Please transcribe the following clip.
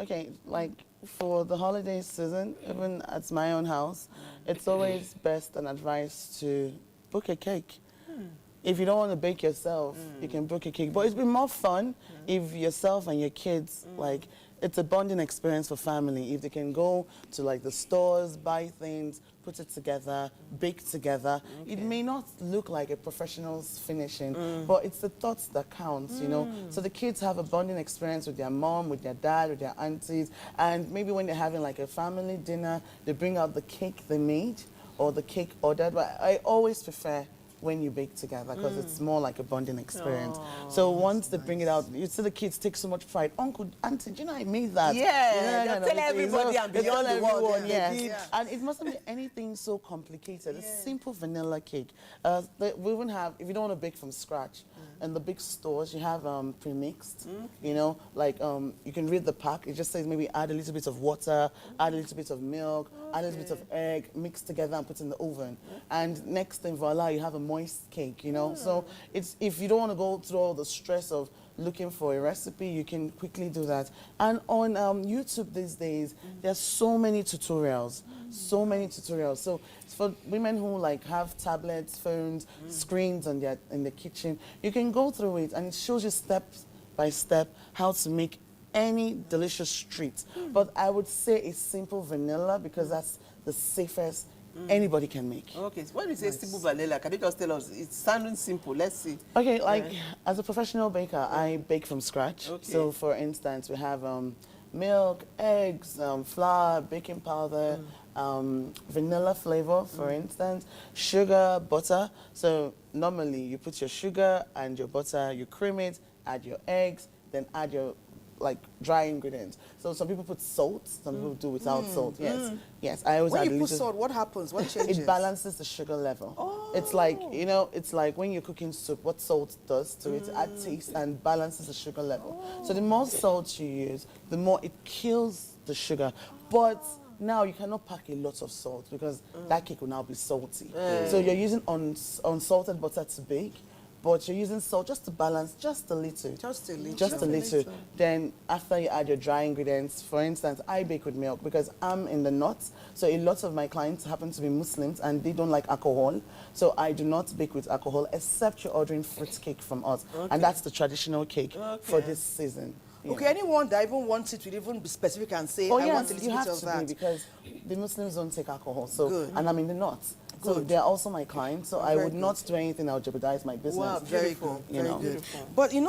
Okay, like for the holiday season, even at my own house, it's always best and advised to book a cake. If you don't want to bake yourself, you can book a cake. But it's been more fun if yourself and your kids, like, it's a bonding experience for family. If they can go to like the stores, buy things, put it together, bake together. It may not look like a professional's finishing, but it's the thoughts that counts, you know. So the kids have a bonding experience with their mom, with their dad, with their aunties, and maybe when they're having like a family dinner, they bring out the cake they made or the cake ordered. But I always prefer when you bake together because it's more like a bonding experience. So once they bring it out, you see the kids take so much pride. Uncle, auntie, do you know I made that? Yeah, you know, they'll tell everybody and beyond the world. Yes. And it mustn't be anything so complicated. It's simple vanilla cake. We even have, if you don't want to bake from scratch, in the big stores you have pre-mixed. You know, like you can read the pack. It just says maybe add a little bit of water, add a little bit of milk, add a little bit of egg, mix together and put in the oven. And next thing, voila, you have a moist cake, you know. So it's, if you don't want to go through all the stress of looking for a recipe, you can quickly do that. And on YouTube these days, there's so many tutorials, so many tutorials. So it's for women who like have tablets, phones, screens on their, in the kitchen, you can go through it and it shows you step by step how to make any delicious treat. But I would say a simple vanilla because that's the safest anybody can make. Okay, so when you say simple vanilla, can you just tell us? It's sounding simple. Let's see. Okay, like as a professional baker, I bake from scratch. Okay. So for instance, we have milk, eggs, flour, baking powder, vanilla flavor, for instance, sugar, butter. So normally you put your sugar and your butter, you cream it, add your eggs, then add your like dry ingredients. So some people put salt, some people do without salt. Yes, yes. I always add When you a put little. salt, what happens? What changes? It balances the sugar level. It's like, you know, it's like when you're cooking soup, what salt does to it, add taste and balances the sugar level. So the more salt you use, the more it kills the sugar. But now you cannot pack a lot of salt because that cake will now be salty. So you're using unsalted butter to bake, but you're using salt just to balance just a little. Just a little. Just a little. Then after you add your dry ingredients, for instance, I bake with milk because I'm in the north. So a lot of my clients happen to be Muslims and they don't like alcohol. So I do not bake with alcohol except you're ordering fruit cake from us. And that's the traditional cake for this season. Okay, anyone that even wants it will even be specific and say, I want a little you bit have of to that. be because the Muslims don't take alcohol. So, Good. and I'm in the north. So they're also my clients. So I would not do anything that would jeopardize my business. Wow, very good. You know. Very good. But you know,